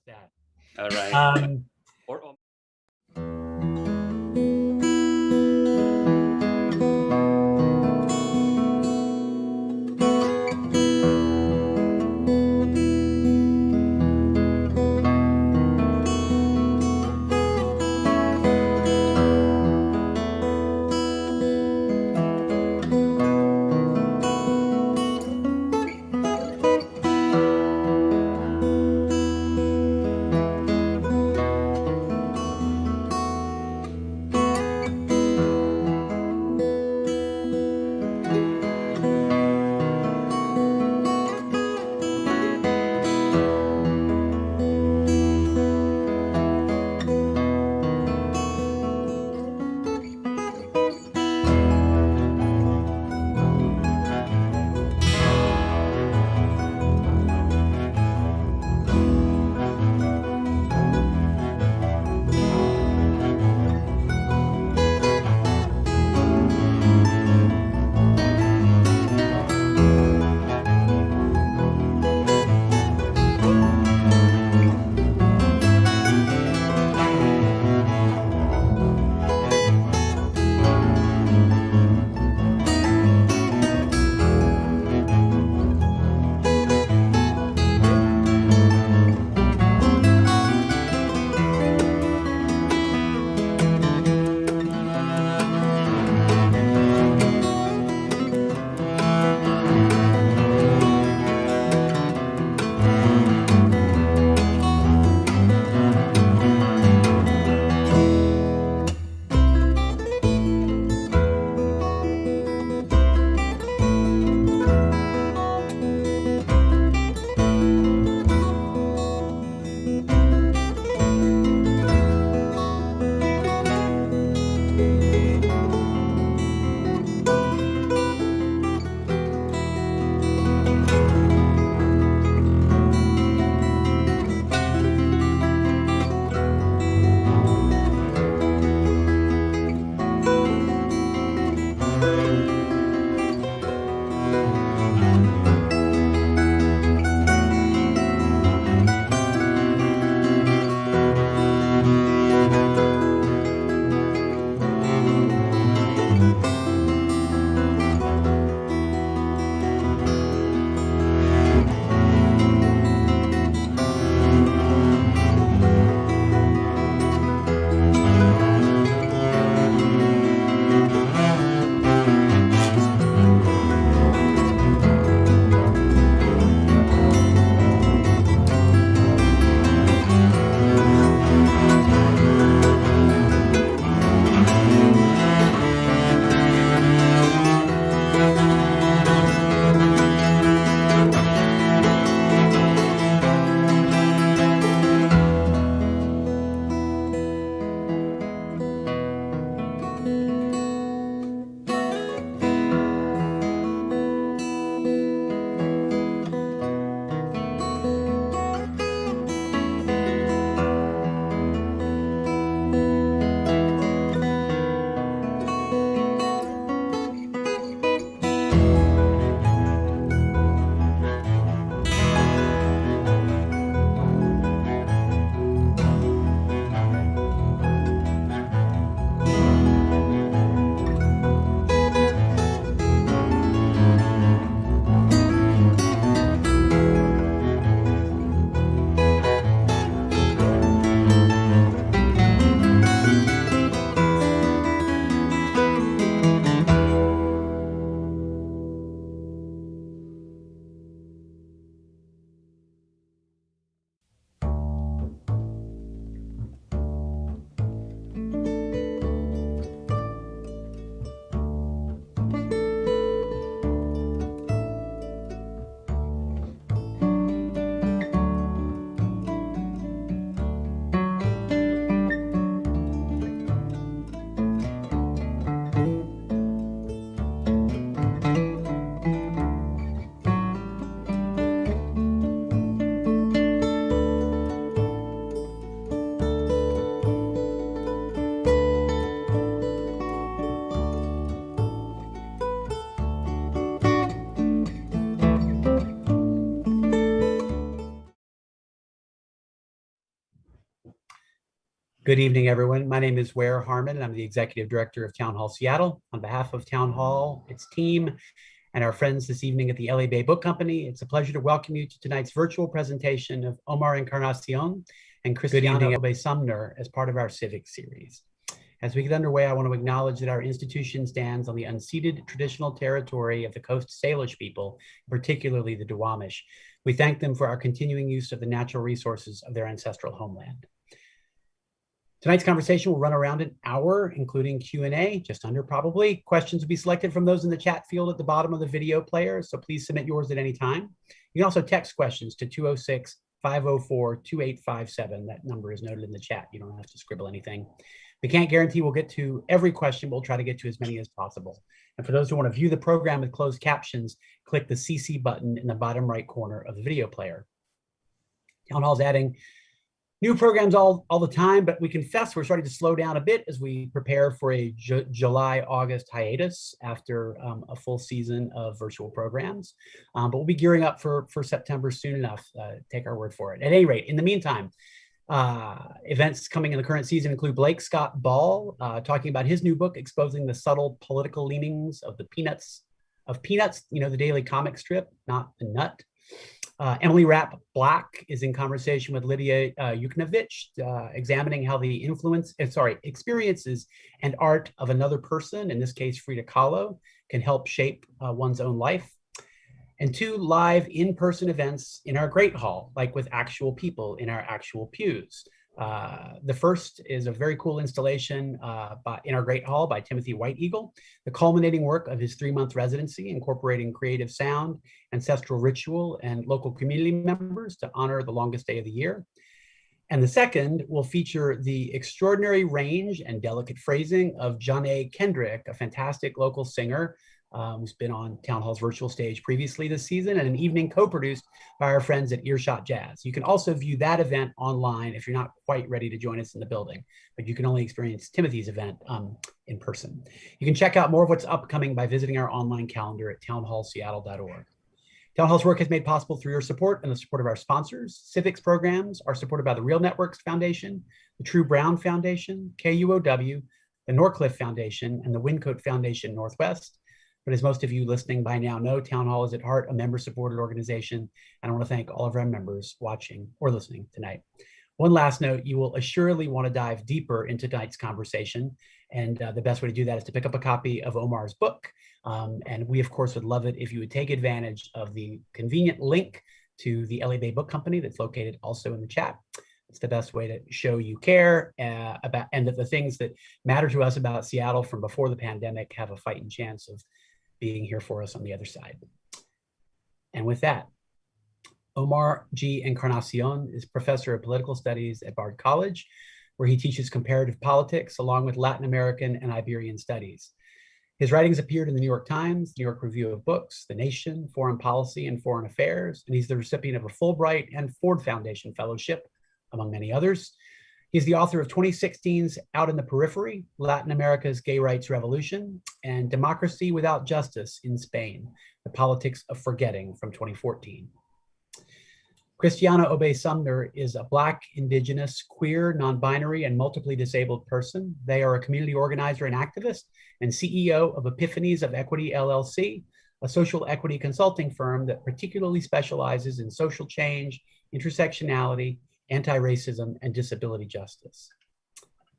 that. All right. Or Good evening, everyone. My name is Ware Harmon, and I'm the Executive Director of Town Hall Seattle. On behalf of Town Hall, its team, and our friends this evening at the LA Bay Book Company, it's a pleasure to welcome you to tonight's virtual presentation of Omar Encarnación and ChrisTiana ObeySumner as part of our Civic series. As we get underway, I want to acknowledge that our institution stands on the unceded traditional territory of the Coast Salish people, particularly the Duwamish. We thank them for our continuing use of the natural resources of their ancestral homeland. Tonight's conversation will run around an hour, including Q&A, just under probably. Questions will be selected from those in the chat field at the bottom of the video player, so please submit yours at any time. You can also text questions to 206-504-2857. That number is noted in the chat. You don't have to scribble anything. We can't guarantee we'll get to every question, but we'll try to get to as many as possible. And for those who want to view the program with closed captions, click the CC button in the bottom right corner of the video player. Town Hall's adding new programs all the time, but we confess we're starting to slow down a bit as we prepare for a July-August hiatus after a full season of virtual programs. But we'll be gearing up for September soon enough. Take our word for it. At any rate, in the meantime, events coming in the current season include Blake Scott Ball talking about his new book, exposing the subtle political leanings of Peanuts, you know, the daily comic strip, not the nut. Emily Rapp Black is in conversation with Lydia Yuknovich, examining how the experiences and art of another person, in this case Frida Kahlo, can help shape one's own life. And 2 live in-person events in our Great Hall, like with actual people in our actual pews. The first is a very cool installation in our Great Hall by Timothy White Eagle, the culminating work of his 3-month residency, incorporating creative sound, ancestral ritual, and local community members to honor the longest day of the year. And the second will feature the extraordinary range and delicate phrasing of Janae Kendrick, a fantastic local singer who's been on Town Hall's virtual stage previously this season, and an evening co-produced by our friends at Earshot Jazz. You can also view that event online if you're not quite ready to join us in the building, but you can only experience Timothy's event in person. You can check out more of what's upcoming by visiting our online calendar at townhallseattle.org. Town Hall's work is made possible through your support and the support of our sponsors. Civics programs are supported by the Real Networks Foundation, the True Brown Foundation, KUOW, the Norcliffe Foundation, and the Wyncote Foundation Northwest. But as most of you listening by now know, Town Hall is at heart a member-supported organization, and I want to thank all of our members watching or listening tonight. One last note, you will assuredly want to dive deeper into tonight's conversation, and the best way to do that is to pick up a copy of Omar's book, and we, of course, would love it if you would take advantage of the convenient link to the LA Bay Book Company that's located also in the chat. It's the best way to show you care about, and that the things that matter to us about Seattle from before the pandemic have a fighting chance of being here for us on the other side. And with that, Omar G. Encarnación is professor of political studies at Bard College, where he teaches comparative politics along with Latin American and Iberian studies. His writings appeared in the New York Times, New York Review of Books, The Nation, Foreign Policy, and Foreign Affairs, and he's the recipient of a Fulbright and Ford Foundation Fellowship, among many others. He's the author of 2016's Out in the Periphery, Latin America's Gay Rights Revolution, and Democracy Without Justice in Spain, The Politics of Forgetting from 2014. ChrisTiana ObeySumner is a Black, Indigenous, queer, non-binary, and multiply disabled person. They are a community organizer and activist and CEO of Epiphanies of Equity, LLC, a social equity consulting firm that particularly specializes in social change, intersectionality, anti-racism, and disability justice.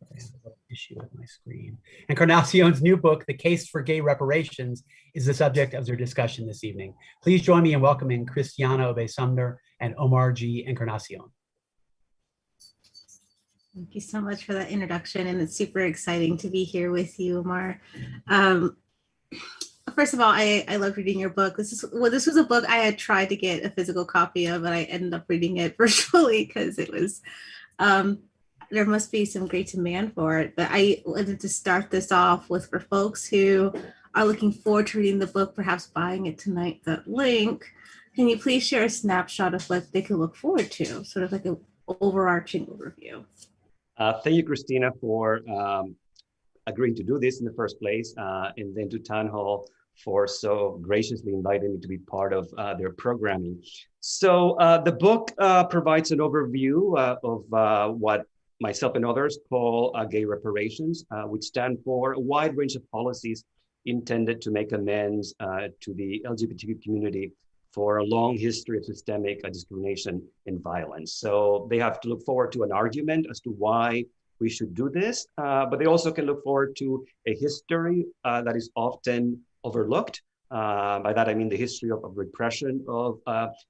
I have a little issue with my screen. Encarnación's new book, The Case for Gay Reparations, is the subject of their discussion this evening. Please join me in welcoming ChrisTiana ObeySumner and Omar G. Encarnación. Thank you so much for that introduction, and it's super exciting to be here with you, Omar. First of all, I love reading your book. This was a book I had tried to get a physical copy of, but I ended up reading it virtually because it was, there must be some great demand for it. But I wanted to start this off with, for folks who are looking forward to reading the book, perhaps buying it tonight, that link, can you please share a snapshot of what they can look forward to, sort of like an overarching overview? Thank you, Christina, for agreeing to do this in the first place, and then to Town Hall for so graciously inviting me to be part of their programming. So the book provides an overview of what myself and others call Gay Reparations, which stand for a wide range of policies intended to make amends to the LGBTQ community for a long history of systemic discrimination and violence. So they have to look forward to an argument as to why we should do this, but they also can look forward to a history that is often overlooked. By that, I mean the history of repression of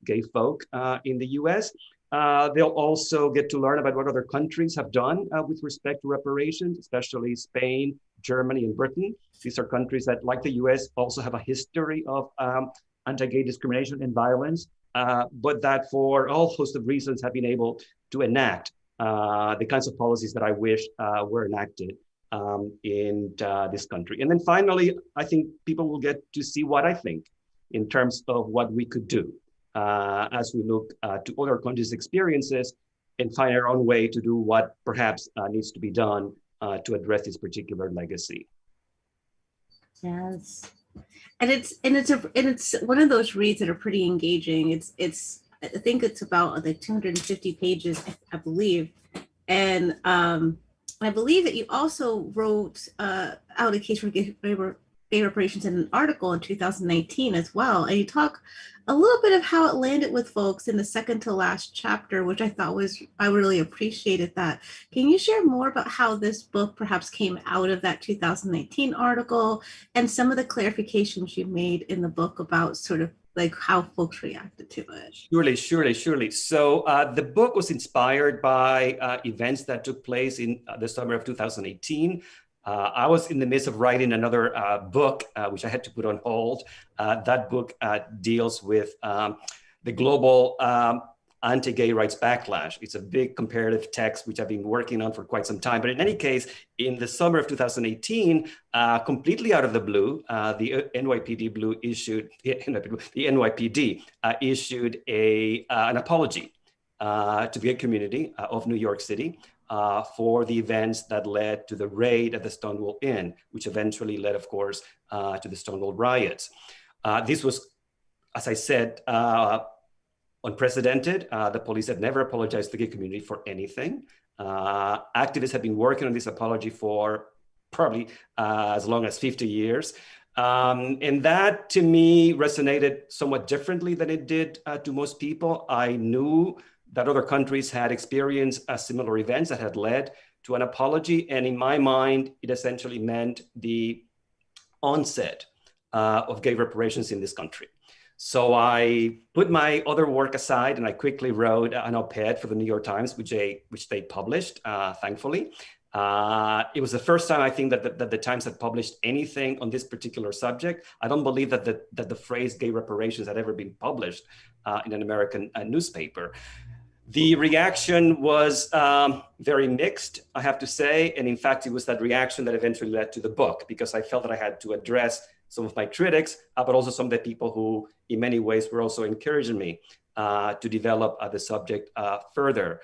gay folk in the US. They'll also get to learn about what other countries have done with respect to reparations, especially Spain, Germany, and Britain. These are countries that, like the US, also have a history of anti-gay discrimination and violence, but that for a whole host of reasons have been able to enact the kinds of policies that I wish were enacted in this country. And then finally, I think people will get to see what I think in terms of what we could do as we look to other countries' experiences and find our own way to do what perhaps needs to be done to address this particular legacy. Yes, and it's one of those reads that are pretty engaging. It's I think it's about like 250 pages, I believe, and I believe that you also wrote out a case for Gay Reparations in an article in 2019 as well. And you talk a little bit of how it landed with folks in the second to last chapter, which I thought I really appreciated that. Can you share more about how this book perhaps came out of that 2019 article and some of the clarifications you made in the book about sort of like how folks reacted to it? Surely. So the book was inspired by events that took place in the summer of 2018. I was in the midst of writing another book, which I had to put on hold. That book deals with the global anti-gay rights backlash. It's a big comparative text, which I've been working on for quite some time. But in any case, in the summer of 2018, completely out of the blue, the NYPD issued an apology to the gay community of New York City for the events that led to the raid at the Stonewall Inn, which eventually led, of course, to the Stonewall riots. This was, as I said, unprecedented. The police have never apologized to the gay community for anything. Activists have been working on this apology for probably as long as 50 years. And that, to me, resonated somewhat differently than it did to most people. I knew that other countries had experienced similar events that had led to an apology. And in my mind, it essentially meant the onset of gay reparations in this country. So I put my other work aside and I quickly wrote an op-ed for the New York Times, which they published, thankfully. It was the first time I think that the Times had published anything on this particular subject. I don't believe that the phrase gay reparations had ever been published in an American newspaper. The reaction was very mixed, I have to say. And in fact, it was that reaction that eventually led to the book, because I felt that I had to address some of my critics, but also some of the people who in many ways were also encouraging me to develop the subject further.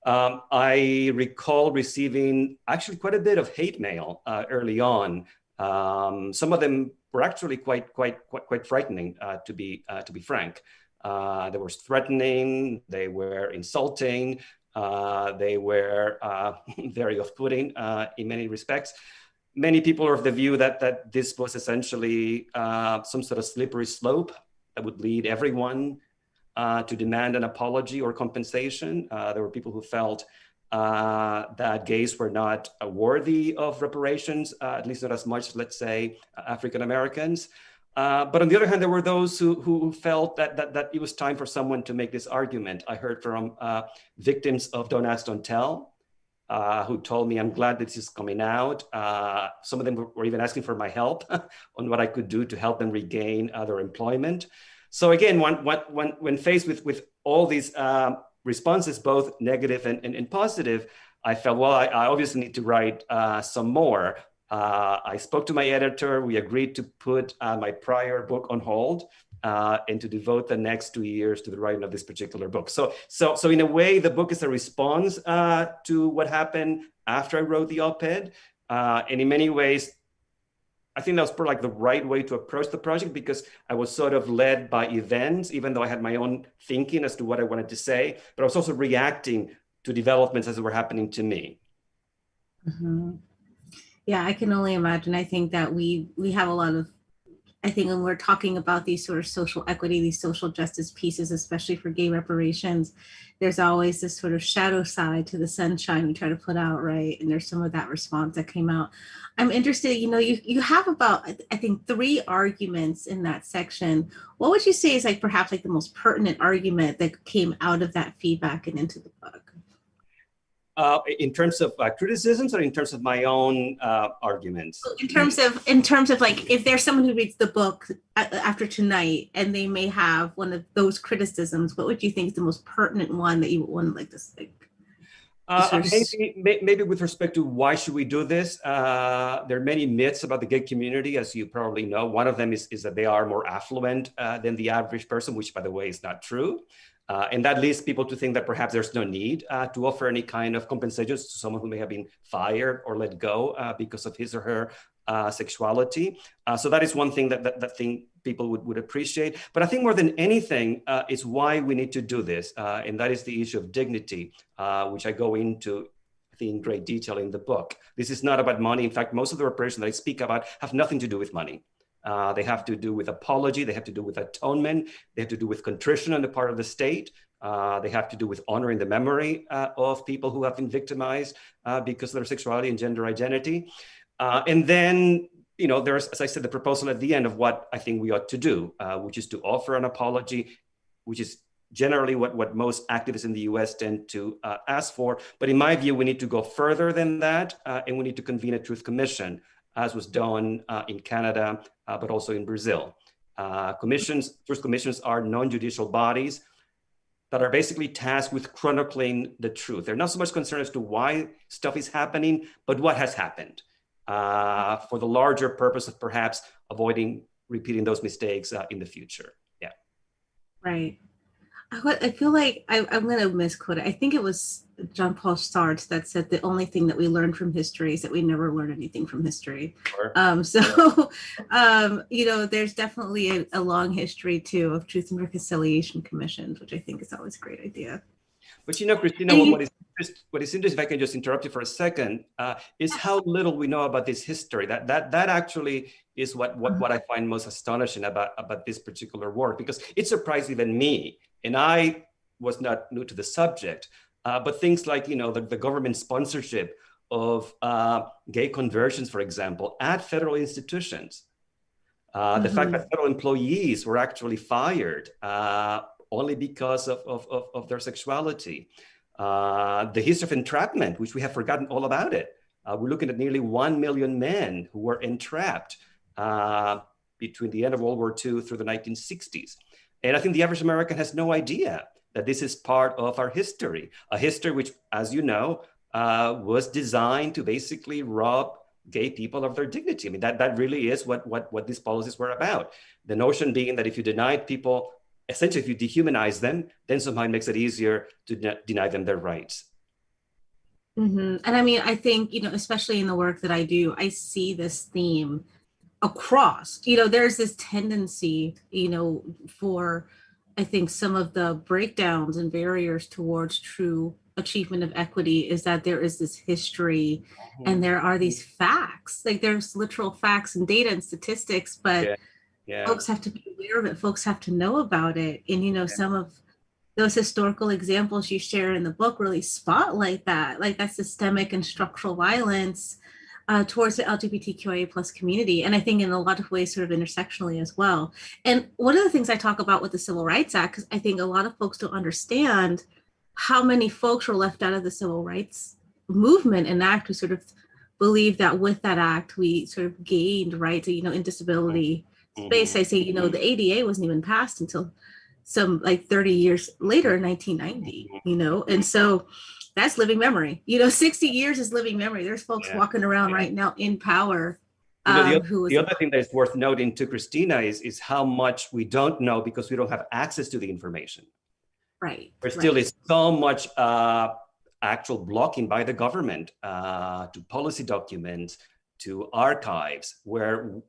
I recall receiving actually quite a bit of hate mail early on. Some of them were actually quite frightening, to be frank. They were threatening, they were insulting, they were very off-putting in many respects. Many people are of the view that this was essentially some sort of slippery slope that would lead everyone to demand an apology or compensation. There were people who felt that gays were not worthy of reparations, at least not as much, let's say, African Americans. But on the other hand, there were those who felt that it was time for someone to make this argument. I heard from victims of Don't Ask, Don't Tell, who told me, I'm glad that this is coming out. Some of them were even asking for my help on what I could do to help them regain their employment. So again, when faced with all these responses, both negative and positive, I felt, well, I obviously need to write some more. I spoke to my editor. We agreed to put my prior book on hold and to devote the next 2 years to the writing of this particular book. So in a way, the book is a response to what happened after I wrote the op-ed. And in many ways, I think that was like the right way to approach the project, because I was sort of led by events, even though I had my own thinking as to what I wanted to say, but I was also reacting to developments as they were happening to me. Mhm. Yeah, I can only imagine. I think that we have a lot of, I think when we're talking about these sort of social equity, these social justice pieces, especially for gay reparations, there's always this sort of shadow side to the sunshine we try to put out, right? And there's some of that response that came out. I'm interested, you have about, I think, 3 arguments in that section. What would you say is like perhaps like the most pertinent argument that came out of that feedback and into the book? In terms of criticisms, or in terms of my own arguments? In terms of like, if there's someone who reads the book after tonight and they may have one of those criticisms, what would you think is the most pertinent one that you would want to like this? Maybe with respect to why should we do this? There are many myths about the gay community, as you probably know. One of them is that they are more affluent than the average person, which, by the way, is not true. And that leads people to think that perhaps there's no need to offer any kind of compensations to someone who may have been fired or let go because of his or her sexuality. So that is one thing that people would appreciate. But I think more than anything is why we need to do this. And that is the issue of dignity, which I go into, I think, in great detail in the book. This is not about money. In fact, most of the reparations that I speak about have nothing to do with money. They have to do with apology. They have to do with atonement. They have to do with contrition on the part of the state. They have to do with honoring the memory of people who have been victimized because of their sexuality and gender identity. And then, there's, as I said, the proposal at the end of what I think we ought to do, which is to offer an apology, which is generally what most activists in the US tend to ask for. But in my view, we need to go further than that, and we need to convene a truth commission, as was done in Canada, but also in Brazil. Truth commissions are non-judicial bodies that are basically tasked with chronicling the truth. They're not so much concerned as to why stuff is happening, but what has happened, for the larger purpose of perhaps avoiding repeating those mistakes in the future. Yeah. Right. I feel like I'm going to misquote it. I think it was John Paul Sartre that said the only thing that we learn from history is that we never learn anything from history. Sure. There's definitely a long history too of truth and reconciliation commissions, which I think is always a great idea. But ChrisTiana, what is interesting, if I can just interrupt you for a second, is how little we know about this history. That actually is what I find most astonishing about this particular work, because it surprised even me. And I was not new to the subject, but things like, the government sponsorship of gay conversions, for example, at federal institutions. The fact that federal employees were actually fired only because of their sexuality. The history of entrapment, which we have forgotten all about it. We're looking at nearly 1 million men who were entrapped between the end of World War II through the 1960s. And I think the average American has no idea that this is part of our history, a history which, as you know, was designed to basically rob gay people of their dignity. I mean, that really is what these policies were about. The notion being that if you denied people, essentially if you dehumanize them, then somehow it makes it easier to deny them their rights. And I mean, I think, especially in the work that I do, I see this theme across, there's this tendency, for, I think, some of the breakdowns and barriers towards true achievement of equity is that there is this history and there are these facts, like there's literal facts and data and statistics, but folks have to be aware of it. Folks have to know about it. And, some of those historical examples you share in the book really spotlight that, like that systemic and structural violence towards the LGBTQIA plus community. And I think in a lot of ways, sort of intersectionally as well. And one of the things I talk about with the Civil Rights Act, because I think a lot of folks don't understand how many folks were left out of the Civil Rights movement and act who sort of believe that with that act, we sort of gained rights, in disability space. I say, the ADA wasn't even passed until some like 30 years later in 1990, and so that's living memory. 60 years is living memory. There's folks walking around right now in power. The other thing that is worth noting to ChrisTiana is how much we don't know because we don't have access to the information. Right. There still is so much actual blocking by the government to policy documents, to archives, where,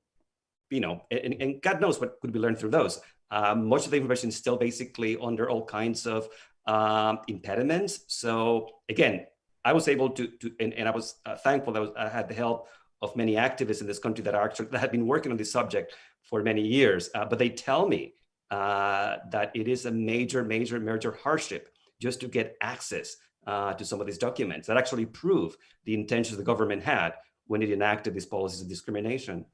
and God knows what could be learned through those. Much of the information is still basically under all kinds of impediments. So again, I was able to and I was thankful that I had the help of many activists in this country that had been working on this subject for many years. But they tell me that it is a major hardship just to get access to some of these documents that actually prove the intentions the government had when it enacted these policies of discrimination.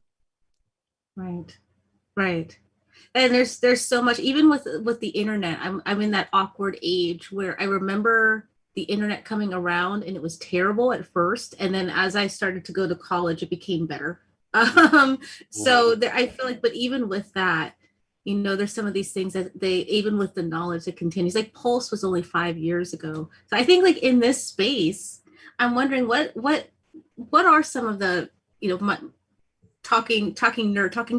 Right. And there's so much, even with the internet. I'm in that awkward age where I remember the internet coming around and it was terrible at first, and then as I started to go to college, it became better. So there, I feel like, but even with that, you know, there's some of these things that even with the knowledge that continues, like Pulse was only 5 years ago. So I think like in this space, I'm wondering what are some of the, you know, talking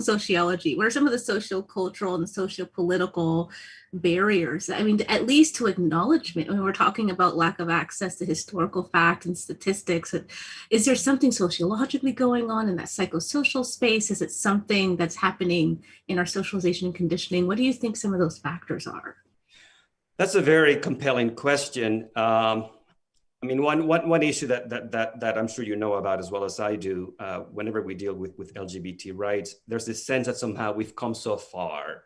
sociology, what are some of the social cultural and social political barriers? I mean, at least to acknowledgement, when we're talking about lack of access to historical fact and statistics, is there something sociologically going on in that psychosocial space? Is it something that's happening in our socialization and conditioning? What do you think some of those factors are? That's a very compelling question. I mean, one issue that I'm sure you know about as well as I do, whenever we deal with LGBT rights, there's this sense that somehow we've come so far.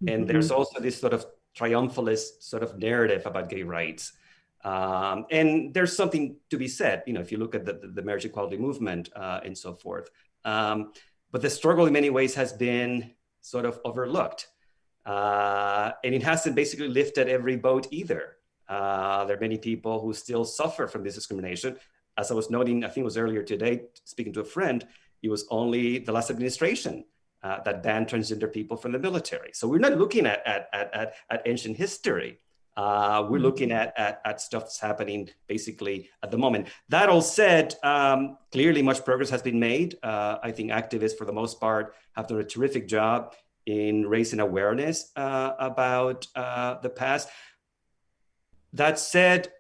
And there's also this sort of triumphalist sort of narrative about gay rights. And there's something to be said, you know, if you look at the marriage equality movement and so forth. But the struggle in many ways has been sort of overlooked. And it hasn't basically lifted every boat either. There are many people who still suffer from this discrimination. As I was noting, I think it was earlier today, speaking to a friend, it was only the last administration that banned transgender people from the military. So we're not looking at ancient history. We're looking at stuff that's happening basically at the moment. That all said, clearly much progress has been made. I think activists, for the most part, have done a terrific job in raising awareness about the past. That said,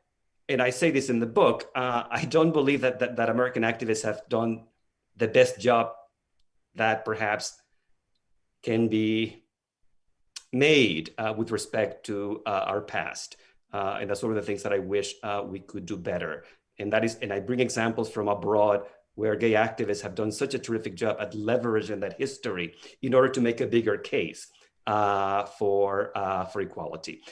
and I say this in the book, I don't believe that American activists have done the best job that perhaps can be made with respect to our past. And that's one of the things that I wish we could do better. And that is, and I bring examples from abroad where gay activists have done such a terrific job at leveraging that history in order to make a bigger case for equality.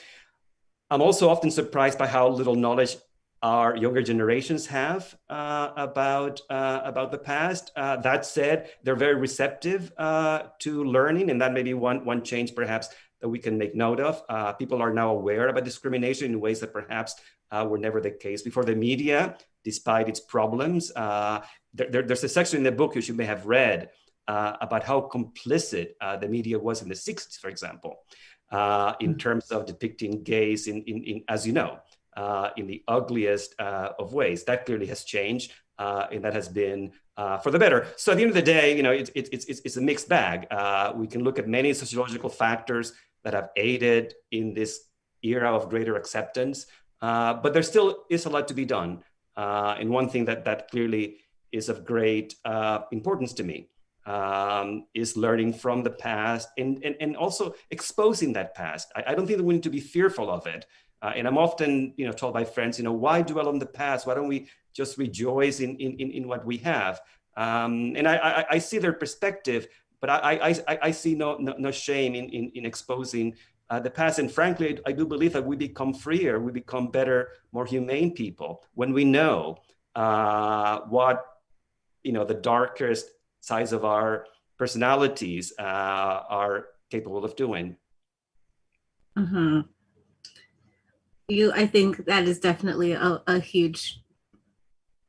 I'm also often surprised by how little knowledge our younger generations have about the past. That said, they're very receptive to learning, and that may be one change perhaps that we can make note of. People are now aware about discrimination in ways that perhaps were never the case before. The media, despite its problems, there's a section in the book which you may have read about how complicit the media was in the 60s, for example. In terms of depicting gays in as you know, in the ugliest of ways. That clearly has changed, and that has been for the better. So at the end of the day, you know, it's a mixed bag. We can look at many sociological factors that have aided in this era of greater acceptance, but there still is a lot to be done. And one thing that clearly is of great importance to me is learning from the past and also exposing that past. I don't think that we need to be fearful of it. And I'm often, you know, told by friends, you know, why dwell on the past? Why don't we just rejoice in what we have? And I see their perspective, but I see no shame in exposing the past. And frankly, I do believe that we become freer, we become better, more humane people when we know what, you know, the darkest sides of our personalities are capable of doing. Mm-hmm. I think that is definitely a huge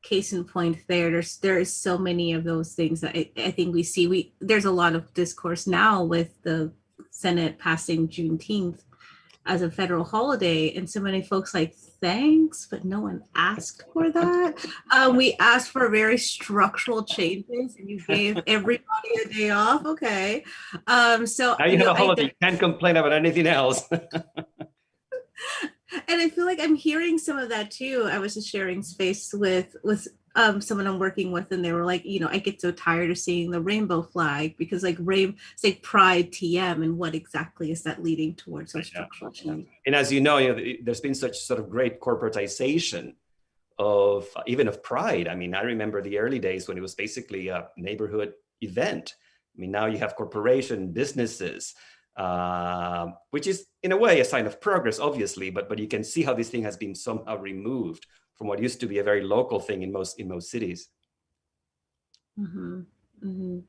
case in point there. There is so many of those things that I think we see. There's a lot of discourse now with the Senate passing Juneteenth as a federal holiday, and so many folks like, thanks, but no one asked for that. We asked for very structural changes, and you gave everybody a day off. Okay, so now you have a holiday. You can't complain about anything else. And I feel like I'm hearing some of that too. I was just sharing space with someone I'm working with, and they were like, I get so tired of seeing the rainbow flag because like it's like Pride TM, and what exactly is that leading towards such structural change? And as you know, there's been such sort of great corporatization of even of Pride. I mean, I remember the early days when it was basically a neighborhood event. I mean, now you have corporation businesses, which is in a way a sign of progress, obviously, but you can see how this thing has been somehow removed from what used to be a very local thing in most cities. Mm-hmm. Mm-hmm.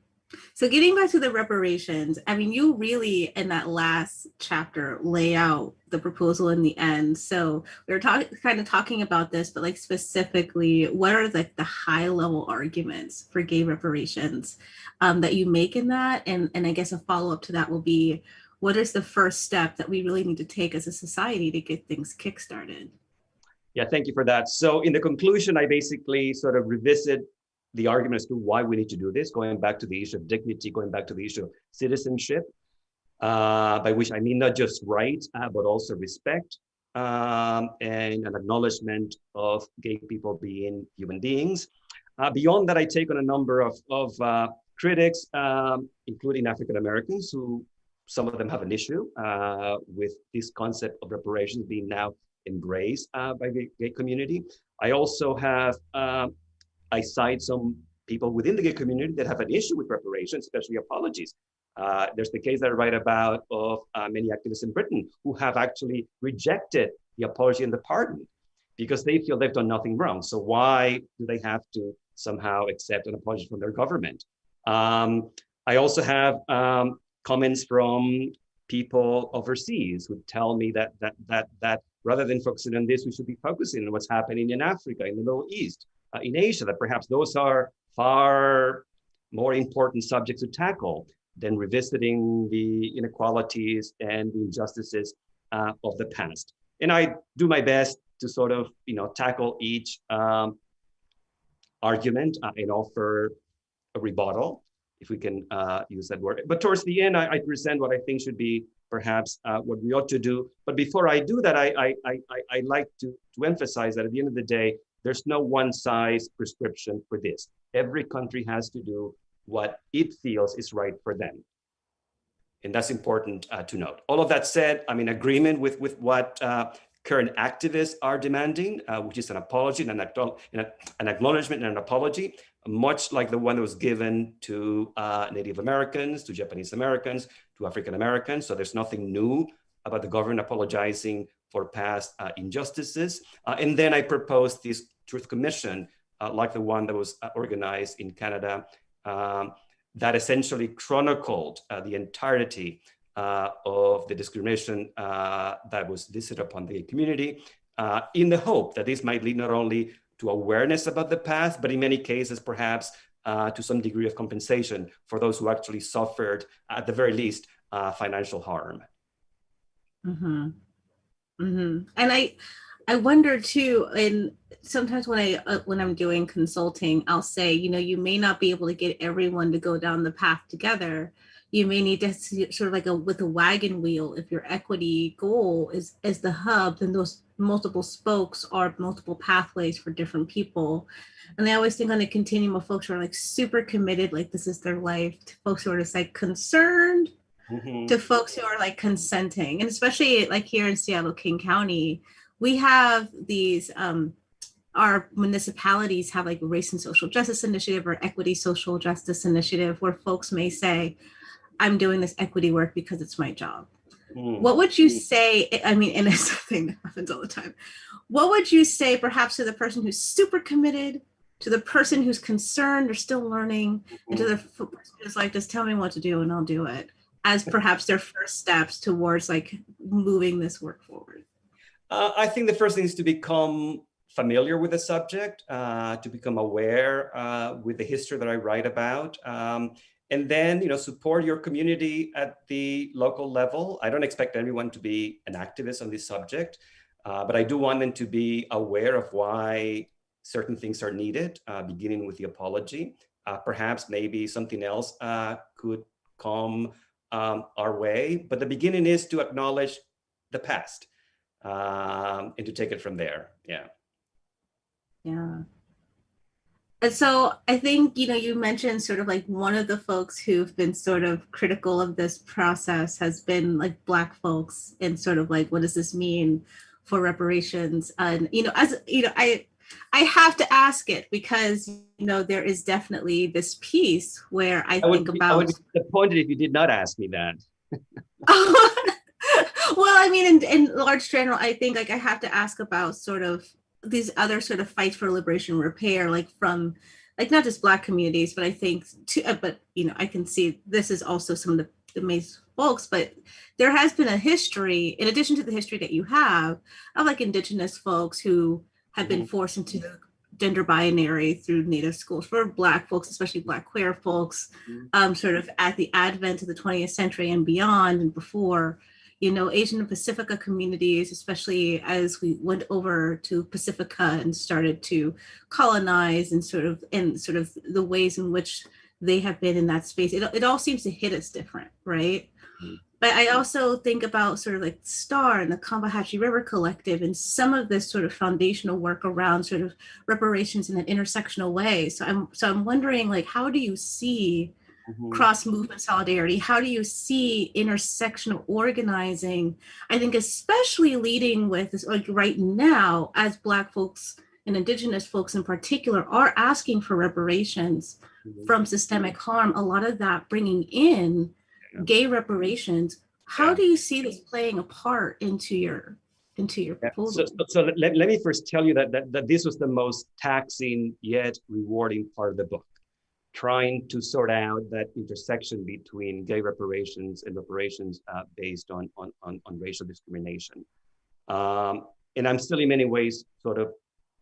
So getting back to the reparations, I mean, you really in that last chapter lay out the proposal in the end. So we were talking about this, but like specifically, what are like the high level arguments for gay reparations that you make in that? And I guess a follow up to that will be, what is the first step that we really need to take as a society to get things kickstarted? Yeah, thank you for that. So in the conclusion, I basically sort of revisit the argument as to why we need to do this, going back to the issue of dignity, going back to the issue of citizenship, by which I mean not just rights, but also respect and an acknowledgement of gay people being human beings. Beyond that, I take on a number of critics, including African Americans, who some of them have an issue with this concept of reparations being now embraced by the gay community. I also have I cite some people within the gay community that have an issue with reparations, especially apologies. There's the case that I write about of many activists in Britain who have actually rejected the apology and the pardon because they feel they've done nothing wrong. So why do they have to somehow accept an apology from their government? I also have comments from people overseas who tell me that rather than focusing on this, we should be focusing on what's happening in Africa, in the Middle East, in Asia, that perhaps those are far more important subjects to tackle than revisiting the inequalities and the injustices of the past. And I do my best to sort of, tackle each argument and offer a rebuttal, if we can use that word. But towards the end, I present what I think should be perhaps what we ought to do. But before I do that, I like to emphasize that at the end of the day, there's no one size prescription for this. Every country has to do what it feels is right for them. And that's important to note. All of that said, I'm in agreement with what current activists are demanding, which is an apology and an acknowledgement and an apology, much like the one that was given to Native Americans, to Japanese Americans, to African Americans. So there's nothing new about the government apologizing for past injustices. And then I proposed this Truth Commission, like the one that was organized in Canada, that essentially chronicled the entirety of the discrimination that was visited upon the community, in the hope that this might lead not only to awareness about the past, but in many cases, perhaps to some degree of compensation for those who actually suffered, at the very least, financial harm. Mm-hmm. Mm-hmm. And I wonder too, and sometimes when I'm doing consulting, I'll say, you may not be able to get everyone to go down the path together. You may need to sort of like with a wagon wheel. If your equity goal is the hub, then those multiple spokes are multiple pathways for different people. And I always think on a continuum of folks who are like super committed, like this is their life, to folks who are just like concerned, mm-hmm. to folks who are like consenting. And especially like here in Seattle, King County, we have these, our municipalities have like race and social justice initiative or equity social justice initiative, where folks may say, I'm doing this equity work because it's my job. What would you say? I mean, and it's something that happens all the time. What would you say perhaps to the person who's super committed, to the person who's concerned or still learning, and to the person who's like, just tell me what to do and I'll do it, as perhaps their first steps towards like moving this work forward? I think the first thing is to become familiar with the subject, to become aware with the history that I write about. And then, support your community at the local level. I don't expect anyone to be an activist on this subject, but I do want them to be aware of why certain things are needed, beginning with the apology. Perhaps maybe something else could come our way, but the beginning is to acknowledge the past and to take it from there. Yeah. Yeah. And so I think, you mentioned sort of like one of the folks who've been sort of critical of this process has been like Black folks, and sort of like, what does this mean for reparations? And, I have to ask it because, there is definitely this piece where I think I would about. be disappointed if you did not ask me that. Well, I mean, in large general, I think like I have to ask about sort of these other sort of fights for liberation and repair, like from like not just Black communities, but I think but I can see this is also some of the main folks, but there has been a history, in addition to the history that you have, of like Indigenous folks who have been forced into the gender binary through Native schools, for Black folks, especially Black queer folks, sort of at the advent of the 20th century and beyond and before. Asian and Pacifica communities, especially as we went over to Pacifica and started to colonize, and sort of the ways in which they have been in that space. It all seems to hit us different, right? But I also think about sort of like STAR and the Combahee River Collective and some of this sort of foundational work around sort of reparations in an intersectional way. So I'm wondering, like, how do you see cross-movement solidarity? How do you see intersectional organizing? I think especially leading with this, like right now, as Black folks and Indigenous folks in particular are asking for reparations from systemic harm, a lot of that bringing in gay reparations. How do you see this playing a part into your proposal? So let me first tell you that this was the most taxing yet rewarding part of the book, trying to sort out that intersection between gay reparations and reparations based on racial discrimination. And I'm still in many ways sort of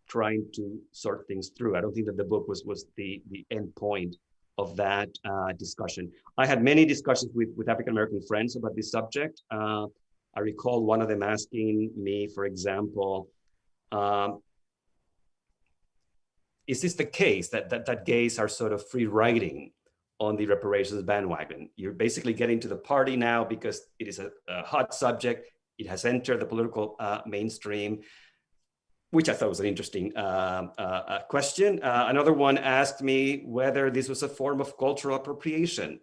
trying to sort things through. I don't think that the book was the end point of that discussion. I had many discussions with African-American friends about this subject. I recall one of them asking me, for example, is this the case that gays are sort of free riding on the reparations bandwagon? You're basically getting to the party now because it is a hot subject. It has entered the political mainstream, which I thought was an interesting question. Another one asked me whether this was a form of cultural appropriation,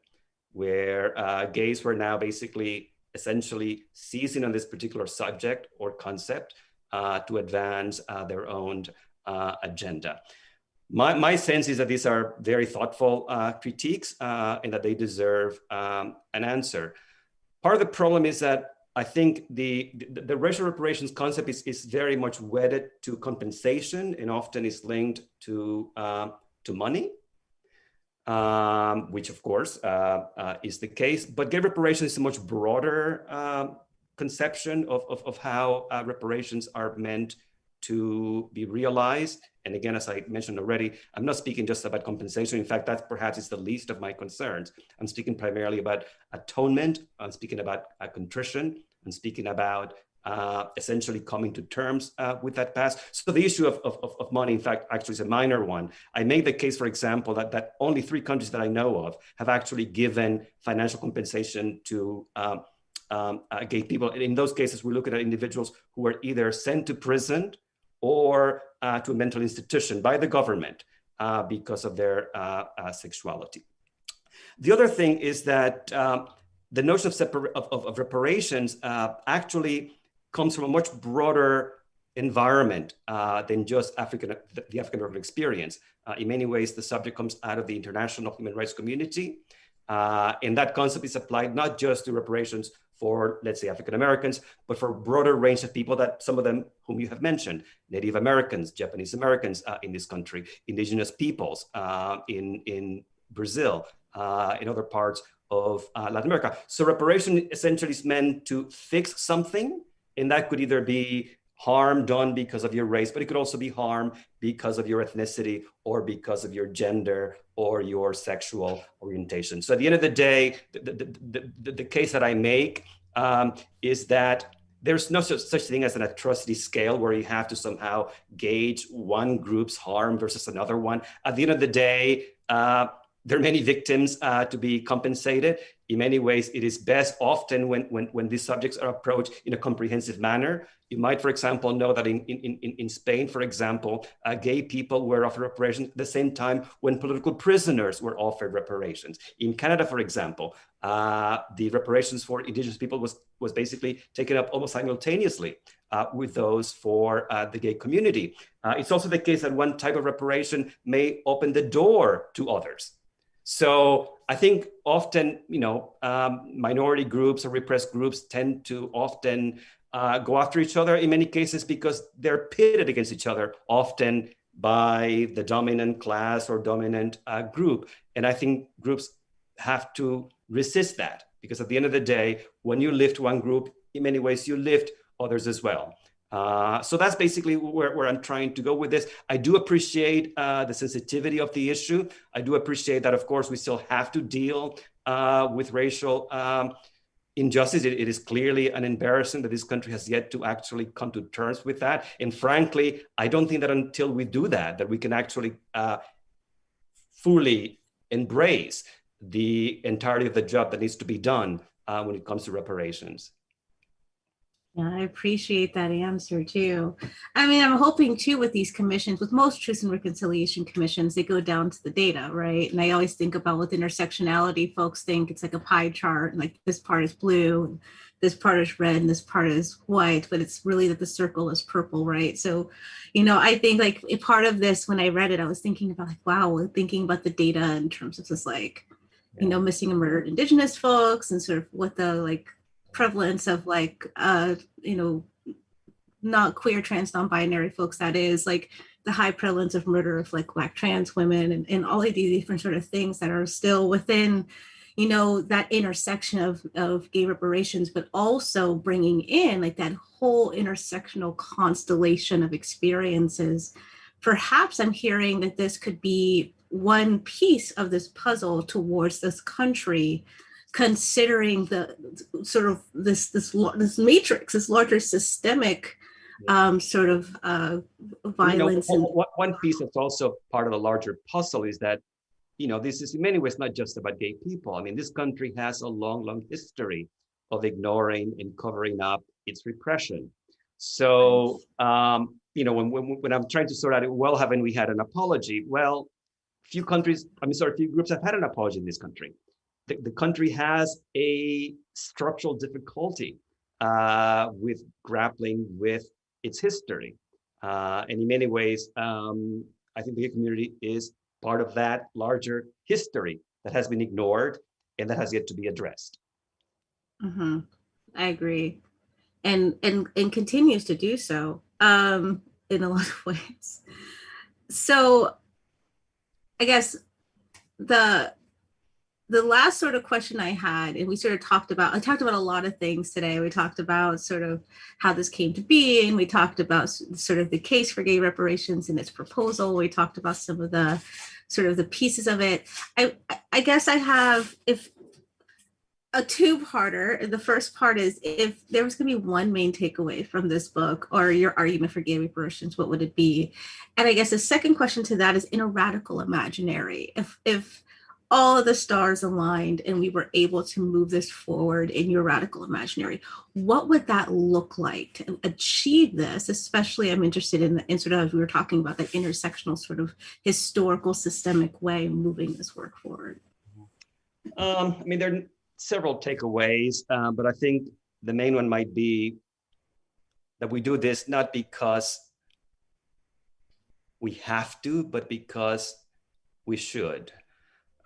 where gays were now basically essentially seizing on this particular subject or concept to advance their own agenda. My sense is that these are very thoughtful critiques and that they deserve an answer. Part of the problem is that I think the racial reparations concept is very much wedded to compensation and often is linked to money, which of course is the case. But gay reparations is a much broader conception of how reparations are meant to be realized. And again, as I mentioned already, I'm not speaking just about compensation. In fact, that perhaps is the least of my concerns. I'm speaking primarily about atonement. I'm speaking about contrition. I'm speaking about essentially coming to terms with that past. So the issue of money, in fact, actually is a minor one. I made the case, for example, that only 3 countries that I know of have actually given financial compensation to gay people. And in those cases, we're looking at individuals who were either sent to prison or to a mental institution by the government because of their sexuality. The other thing is that the notion of reparations actually comes from a much broader environment than just the African-American experience. In many ways, the subject comes out of the international human rights community. And that concept is applied not just to reparations for, let's say, African-Americans, but for a broader range of people, that some of them whom you have mentioned: Native Americans, Japanese Americans in this country, indigenous peoples in Brazil, in other parts of Latin America. So reparation essentially is meant to fix something, and that could either be harm done because of your race, but it could also be harm because of your ethnicity or because of your gender or your sexual orientation. So at the end of the day, the case that I make is that there's no such thing as an atrocity scale where you have to somehow gauge one group's harm versus another one. At the end of the day, there are many victims to be compensated, in many ways, it is best often when these subjects are approached in a comprehensive manner. You might, for example, know that in Spain, for example, gay people were offered reparations at the same time when political prisoners were offered reparations. In Canada, for example, the reparations for Indigenous people was basically taken up almost simultaneously with those for the gay community. It's also the case that one type of reparation may open the door to others. So I think often, minority groups or repressed groups tend to often go after each other in many cases because they're pitted against each other, often by the dominant class or dominant group. And I think groups have to resist that, because at the end of the day, when you lift one group, in many ways, you lift others as well. So that's basically where I'm trying to go with this. I do appreciate the sensitivity of the issue. I do appreciate that, of course, we still have to deal with racial injustice. It is clearly an embarrassment that this country has yet to actually come to terms with that. And frankly, I don't think that until we do that we can actually fully embrace the entirety of the job that needs to be done when it comes to reparations. Yeah, I appreciate that answer too. I mean, I'm hoping too with these commissions, with most truth and reconciliation commissions, they go down to the data, right? And I always think about with intersectionality, folks think it's like a pie chart, and like this part is blue, and this part is red, and this part is white, but it's really that the circle is purple, right? So, I think like a part of this, when I read it, I was thinking about like, wow, thinking about the data in terms of this like, missing and murdered Indigenous folks and sort of what the like prevalence of like not queer, trans, non-binary folks, that is like the high prevalence of murder of like Black trans women and all of these different sort of things that are still within that intersection of gay reparations, but also bringing in like that whole intersectional constellation of experiences. Perhaps I'm hearing that this could be one piece of this puzzle towards this country considering the sort of this matrix, this larger systemic sort of violence. One piece that's also part of the larger puzzle is that, this is in many ways not just about gay people. I mean, this country has a long, long history of ignoring and covering up its repression. So, when I'm trying to sort out, well, haven't we had an apology? Well, few groups have had an apology in this country. The country has a structural difficulty with grappling with its history. And in many ways, I think the gay community is part of that larger history that has been ignored and that has yet to be addressed. Mm-hmm. I agree. And continues to do so in a lot of ways. So I guess the last sort of question I had, and I talked about a lot of things today. We talked about sort of how this came to be, and we talked about sort of the case for gay reparations and its proposal. We talked about some of the sort of the pieces of it. I guess I have a two-parter. The first part is, if there was going to be one main takeaway from this book or your argument for gay reparations, what would it be? And I guess the second question to that is, in a radical imaginary, if all of the stars aligned and we were able to move this forward in your radical imaginary, what would that look like to achieve this? Especially I'm interested in sort of, we were talking about that intersectional sort of historical systemic way of moving this work forward. I mean, there are several takeaways, but I think the main one might be that we do this not because we have to, but because we should.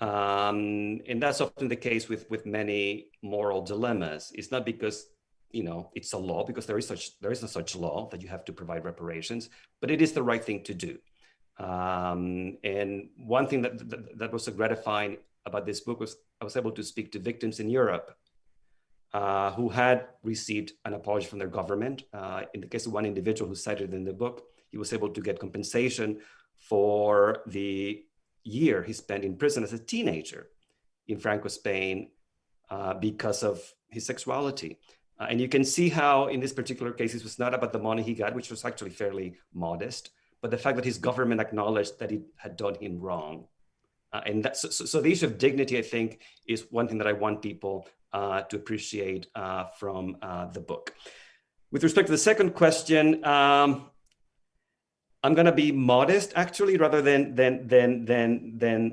And that's often the case with many moral dilemmas. It's not because it's a law, because there is no such law that you have to provide reparations, but it is the right thing to do. And one thing that was so gratifying about this book was I was able to speak to victims in Europe who had received an apology from their government. In the case of one individual who cited in the book, he was able to get compensation for the year he spent in prison as a teenager in Franco Spain because of his sexuality. And you can see how in this particular case, it was not about the money he got, which was actually fairly modest, but the fact that his government acknowledged that it had done him wrong. And that, so the issue of dignity, I think, is one thing that I want people to appreciate from the book. With respect to the second question, I'm going to be modest, actually, rather than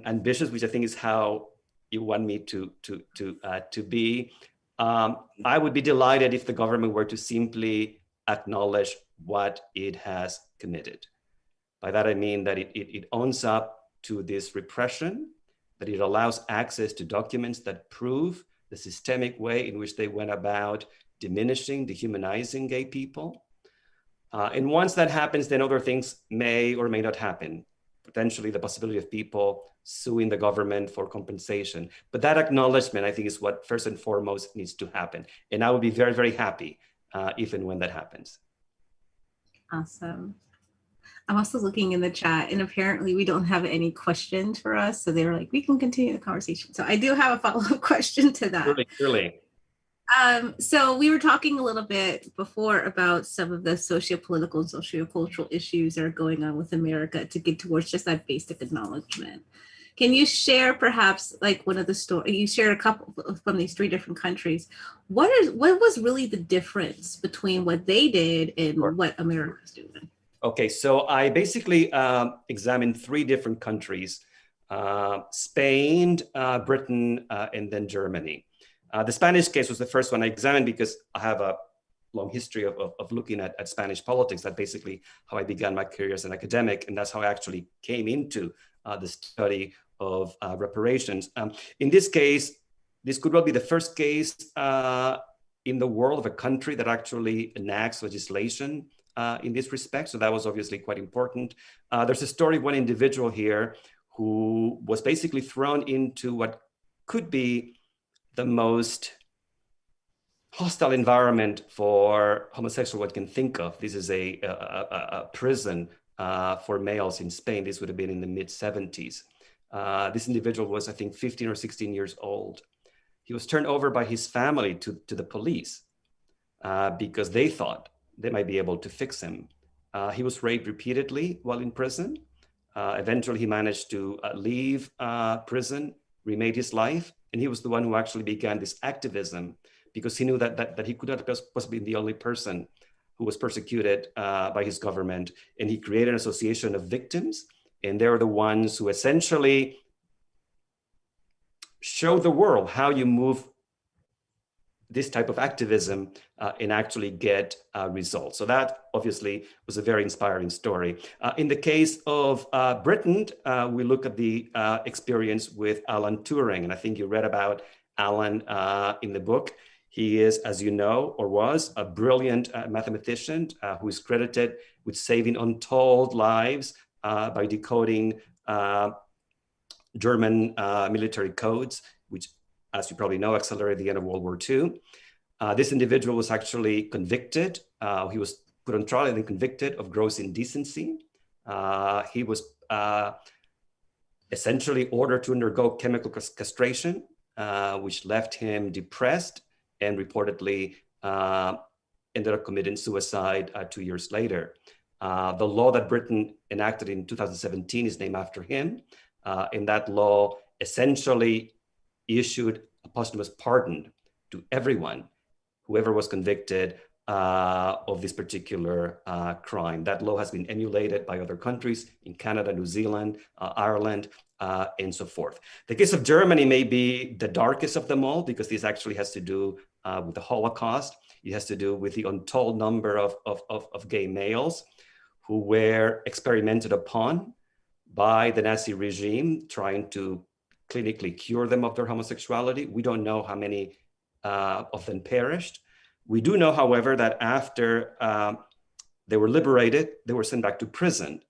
ambitious, which I think is how you want me to be. I would be delighted if the government were to simply acknowledge what it has committed. By that I mean that it owns up to this repression, that it allows access to documents that prove the systemic way in which they went about diminishing, dehumanizing gay people. And once that happens, then other things may or may not happen. Potentially the possibility of people suing the government for compensation. But that acknowledgement, I think, is what first and foremost needs to happen. And I would be very, very happy if and when that happens. Awesome. I'm also looking in the chat, and apparently we don't have any questions for us. So they were like, we can continue the conversation. So I do have a follow-up question to that. Surely. So we were talking a little bit before about some of the sociopolitical and sociocultural issues that are going on with America to get towards just that basic acknowledgement. Can you share perhaps like one of the stories, you shared a couple from these 3 different countries. What was really the difference between what they did and what America's doing? Okay, so I basically examined 3 different countries, Spain, Britain, and then Germany. The Spanish case was the first one I examined because I have a long history of looking at Spanish politics. That's basically how I began my career as an academic, and that's how I actually came into the study of reparations. In this case, this could well be the first case in the world of a country that actually enacts legislation in this respect. So that was obviously quite important. There's a story of one individual here who was basically thrown into what could be the most hostile environment for homosexual one can think of. This is a prison for males in Spain. This would have been in the mid-70s. This individual was, I think, 15 or 16 years old. He was turned over by his family to the police because they thought they might be able to fix him. He was raped repeatedly while in prison. Eventually, he managed to leave prison, remade his life, and he was the one who actually began this activism because he knew that he could not possibly be the only person who was persecuted by his government. And he created an association of victims, and they're the ones who essentially show the world how you move this type of activism and actually get results. So that obviously was a very inspiring story. In the case of Britain, we look at the experience with Alan Turing, and I think you read about Alan in the book. He is, as you know, or was, a brilliant mathematician who is credited with saving untold lives by decoding German military codes, which, as you probably know, accelerated the end of World War II. This individual was actually convicted. He was put on trial and then convicted of gross indecency. He was essentially ordered to undergo chemical castration, which left him depressed and reportedly ended up committing suicide 2 years later. The law that Britain enacted in 2017 is named after him. And that law essentially issued a posthumous pardon to everyone, whoever was convicted of this particular crime. That law has been emulated by other countries in Canada, New Zealand, Ireland, and so forth. The case of Germany may be the darkest of them all because this actually has to do with the Holocaust. It has to do with the untold number of gay males who were experimented upon by the Nazi regime, trying to clinically cure them of their homosexuality. We don't know how many of them perished. We do know, however, that after they were liberated, they were sent back to prison.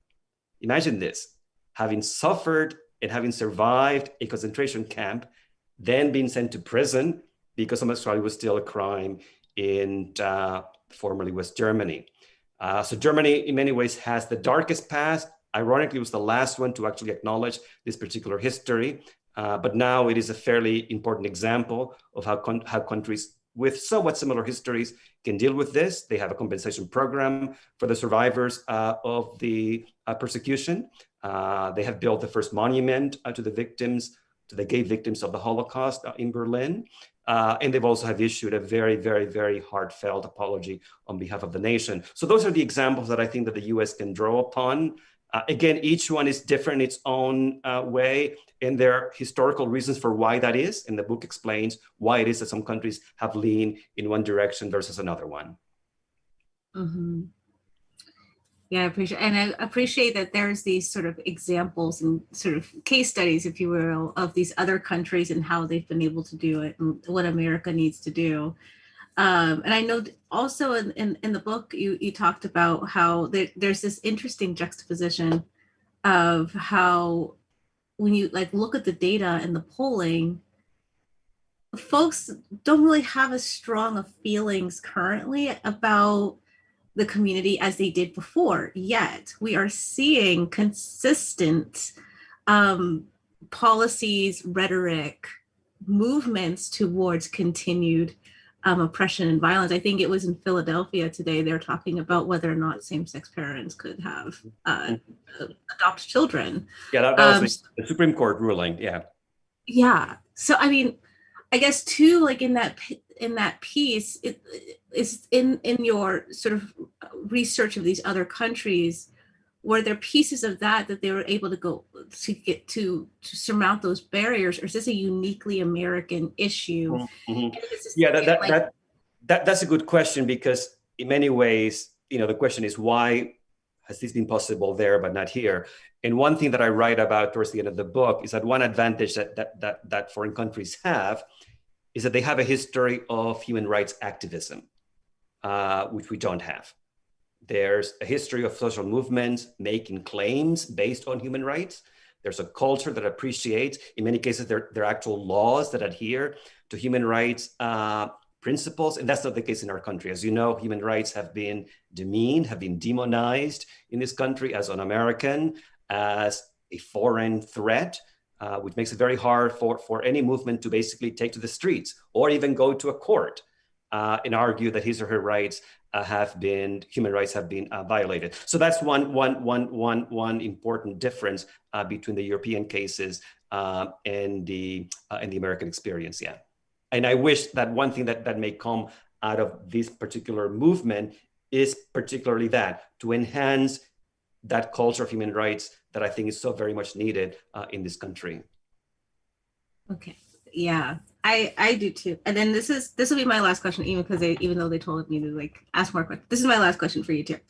Imagine this, having suffered and having survived a concentration camp, then being sent to prison because homosexuality was still a crime in formerly West Germany. So Germany, in many ways, has the darkest past. Ironically, it was the last one to actually acknowledge this particular history. But now it is a fairly important example of how countries with somewhat similar histories can deal with this. They have a compensation program for the survivors of the persecution. They have built the first monument to the victims, to the gay victims of the Holocaust in Berlin. And they've also have issued a very, very, very heartfelt apology on behalf of the nation. So those are the examples that I think that the US can draw upon. Again, each one is different in its own way, and there are historical reasons for why that is. And the book explains why it is that some countries have leaned in one direction versus another one. Mm-hmm. Yeah, I appreciate that there's these sort of examples and sort of case studies, if you will, of these other countries and how they've been able to do it and what America needs to do. And I know also in the book, you talked about how there's this interesting juxtaposition of how when you like look at the data and the polling, folks don't really have as strong of feelings currently about the community as they did before. Yet we are seeing consistent policies, rhetoric, movements towards continued oppression and violence. I think it was in Philadelphia today, they're talking about whether or not same-sex parents could have adopt children. Yeah, that was the Supreme Court ruling, yeah. Yeah, so I mean, I guess too, like in that piece, it is in your sort of research of these other countries, were there pieces of that they were able to go to get to surmount those barriers, or is this a uniquely American issue? Mm-hmm. Yeah, that's a good question, because in many ways, the question is, why has this been possible there but not here? And one thing that I write about towards the end of the book is that one advantage that foreign countries have is that they have a history of human rights activism, which we don't have. There's a history of social movements making claims based on human rights. There's a culture that appreciates, in many cases, there are actual laws that adhere to human rights principles, and that's not the case in our country. As you know, human rights have been demeaned, have been demonized in this country as un-American, as a foreign threat, which makes it very hard for any movement to basically take to the streets or even go to a court and argue that his or her rights human rights have been violated. So that's one important difference between the European cases and the American experience. Yeah, and I wish that one thing that may come out of this particular movement is particularly that, to enhance that culture of human rights that I think is so very much needed in this country. Okay, yeah, I do too. And then this will be my last question, even though they told me to like ask more questions. This is my last question for you too.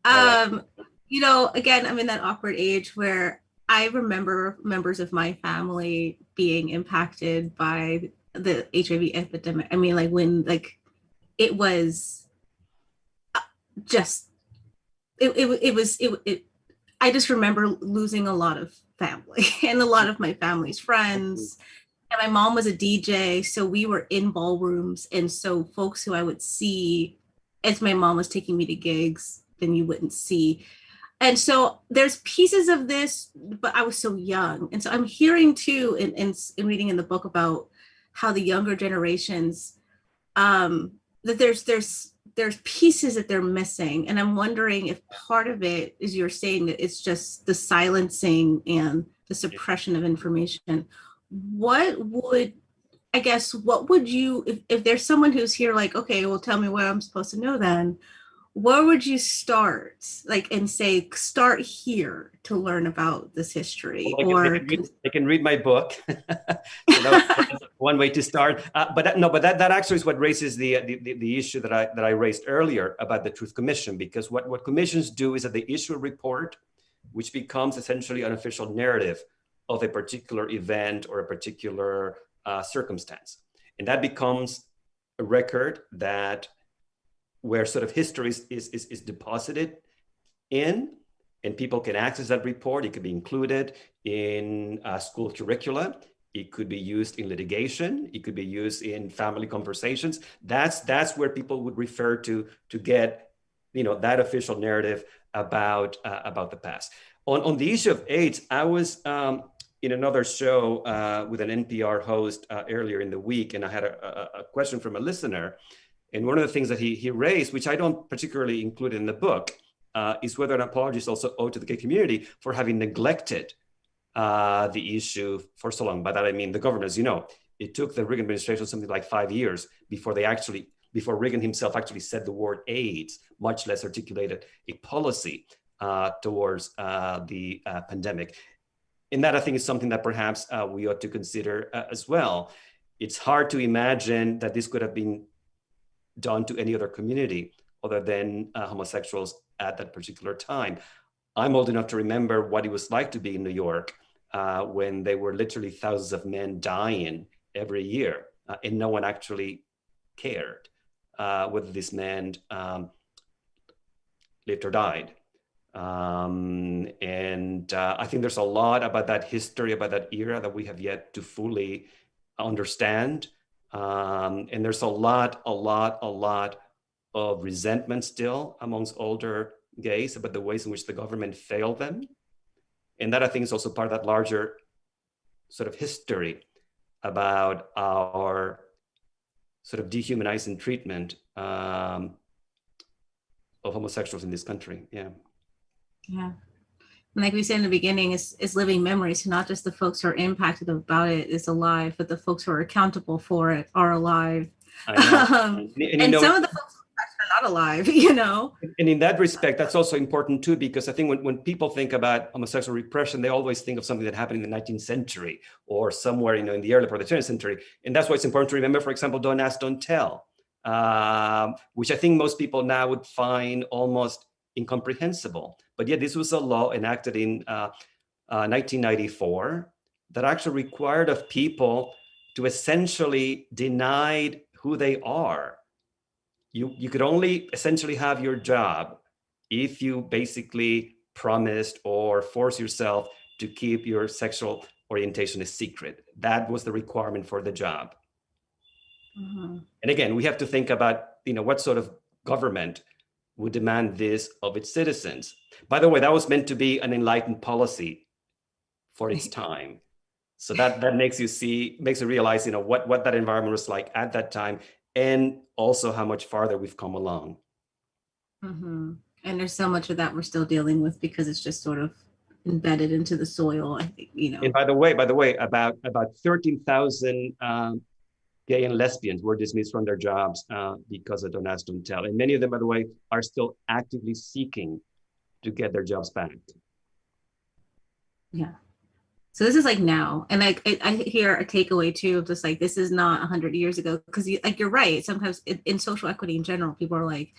Again, I'm in that awkward age where I remember members of my family being impacted by the HIV epidemic. I mean, like when it was just I just remember losing a lot of family and a lot of my family's friends. And my mom was a DJ, so we were in ballrooms. And so folks who I would see as my mom was taking me to gigs, then you wouldn't see. And so there's pieces of this, but I was so young. And so I'm hearing too, in reading in the book about how the younger generations, that there's pieces that they're missing. And I'm wondering if part of it is, you're saying that it's just the silencing and the suppression of information. What would you, if there's someone who's here like, okay, well, tell me what I'm supposed to know then, where would you start, and say, start here to learn about this history? Well, they can read my book. So that's one way to start. But that actually is what raises the issue that I raised earlier about the Truth Commission, because what commissions do is that they issue a report, which becomes essentially an official narrative of a particular event or a particular circumstance, and that becomes a record where sort of history is deposited in, and people can access that report. It could be included in school curricula. It could be used in litigation. It could be used in family conversations. That's where people would refer to get, that official narrative about the past. On the issue of AIDS, I was in another show with an NPR host earlier in the week, and I had a question from a listener. And one of the things that he raised, which I don't particularly include in the book, is whether an apology is also owed to the gay community for having neglected the issue for so long. By that I mean the government, as you know, it took the Reagan administration something like 5 years before Reagan himself actually said the word AIDS, much less articulated a policy towards the pandemic. And that I think is something that perhaps we ought to consider as well. It's hard to imagine that this could have been done to any other community other than homosexuals at that particular time. I'm old enough to remember what it was like to be in New York when there were literally thousands of men dying every year, and no one actually cared whether this man lived or died. I think there's a lot about that history, about that era that we have yet to fully understand. And there's a lot of resentment still amongst older gays about the ways in which the government failed them. And that I think is also part of that larger sort of history about our sort of dehumanizing treatment of homosexuals in this country. Yeah. Yeah. And like we said in the beginning, it's living memories. So not just the folks who are impacted about it is alive, but the folks who are accountable for it are alive. And some of the folks are not alive, you know? And in that respect, that's also important too, because I think when people think about homosexual repression, they always think of something that happened in the 19th century or somewhere, in the early part of the 20th century. And that's why it's important to remember, for example, Don't Ask, Don't Tell, which I think most people now would find almost incomprehensible. But yet this was a law enacted in 1994 that actually required of people to essentially deny who they are. You could only essentially have your job if you basically promised or forced yourself to keep your sexual orientation a secret. That was the requirement for the job. Mm-hmm. And again, we have to think about, what sort of government would demand this of its citizens. By the way, that was meant to be an enlightened policy for its time. So that makes you realize, what that environment was like at that time, and also how much farther we've come along. Mm-hmm. And there's so much of that we're still dealing with because it's just sort of embedded into the soil, I think, And by the way, about 13,000 gay and lesbians were dismissed from their jobs because of Don't Ask, Don't Tell. And many of them, by the way, are still actively seeking to get their jobs back. Yeah. So this is like now. And I hear a takeaway too of just like, this is not 100 years ago. Because you're right. Sometimes in social equity in general, people are like,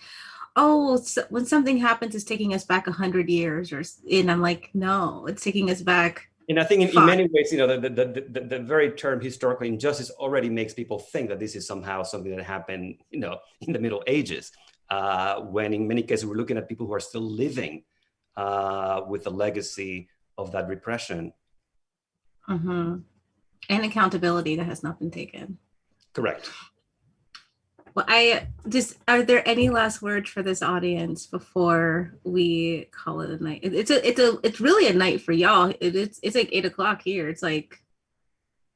oh, so when something happens, it's taking us back 100 years. And I'm like, no, it's taking us back. And I think in many ways, the very term historical injustice already makes people think that this is somehow something that happened, in the Middle Ages, when in many cases we're looking at people who are still living with the legacy of that repression. Mm-hmm. And accountability that has not been taken. Correct. Well, are there any last words for this audience before we call it a night? It's really a night for y'all. It's like 8:00 here. It's like,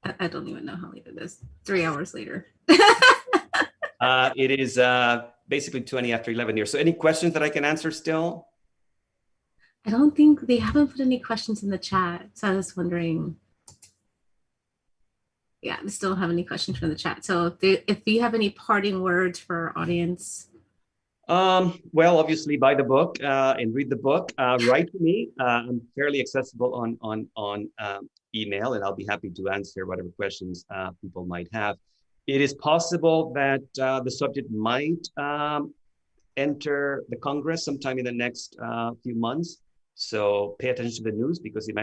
I don't even know how late it is. 3 hours later. It is basically 20 after 11 here. So any questions that I can answer still? I don't think they haven't put any questions in the chat. So I was wondering. Yeah, we still don't have any questions from the chat. So if you have any parting words for our audience. Well, obviously buy the book and read the book. Write to me. I'm fairly accessible on email, and I'll be happy to answer whatever questions people might have. It is possible that the subject might enter the Congress sometime in the next few months. So pay attention to the news, because there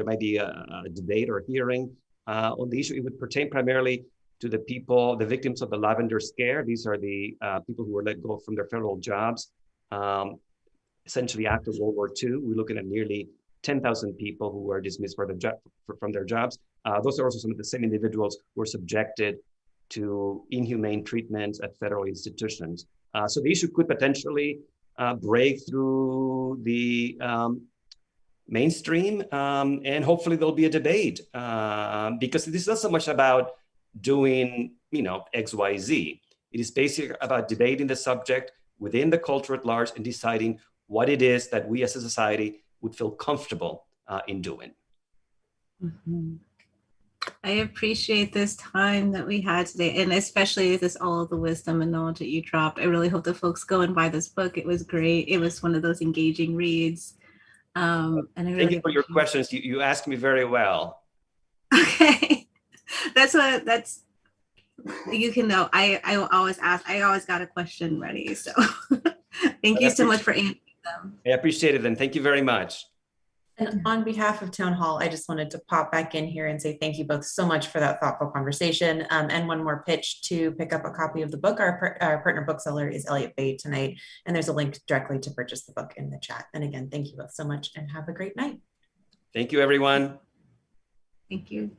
might be a debate or hearing on the issue. It would pertain primarily to the victims of the Lavender Scare. These are the people who were let go from their federal jobs, essentially after World War II. We're looking at nearly 10,000 people who were dismissed from their jobs. Those are also some of the same individuals who were subjected to inhumane treatments at federal institutions. So the issue could potentially break through the mainstream, and hopefully there'll be a debate, because this is not so much about doing, X, Y, Z. It is basically about debating the subject within the culture at large and deciding what it is that we as a society would feel comfortable in doing. Mm-hmm. I appreciate this time that we had today, and especially all of the wisdom and knowledge that you dropped. I really hope that folks go and buy this book. It was great. It was one of those engaging reads. And I really Thank you for your questions. You asked me very well. Okay. You can know. I always ask. I always got a question ready. So thank you so much for answering them. I appreciate it, and thank you very much. And on behalf of Town Hall, I just wanted to pop back in here and say thank you both so much for that thoughtful conversation. And one more pitch to pick up a copy of the book. Our partner bookseller is Elliott Bay tonight, and there's a link directly to purchase the book in the chat. And again, thank you both so much and have a great night. Thank you, everyone. Thank you.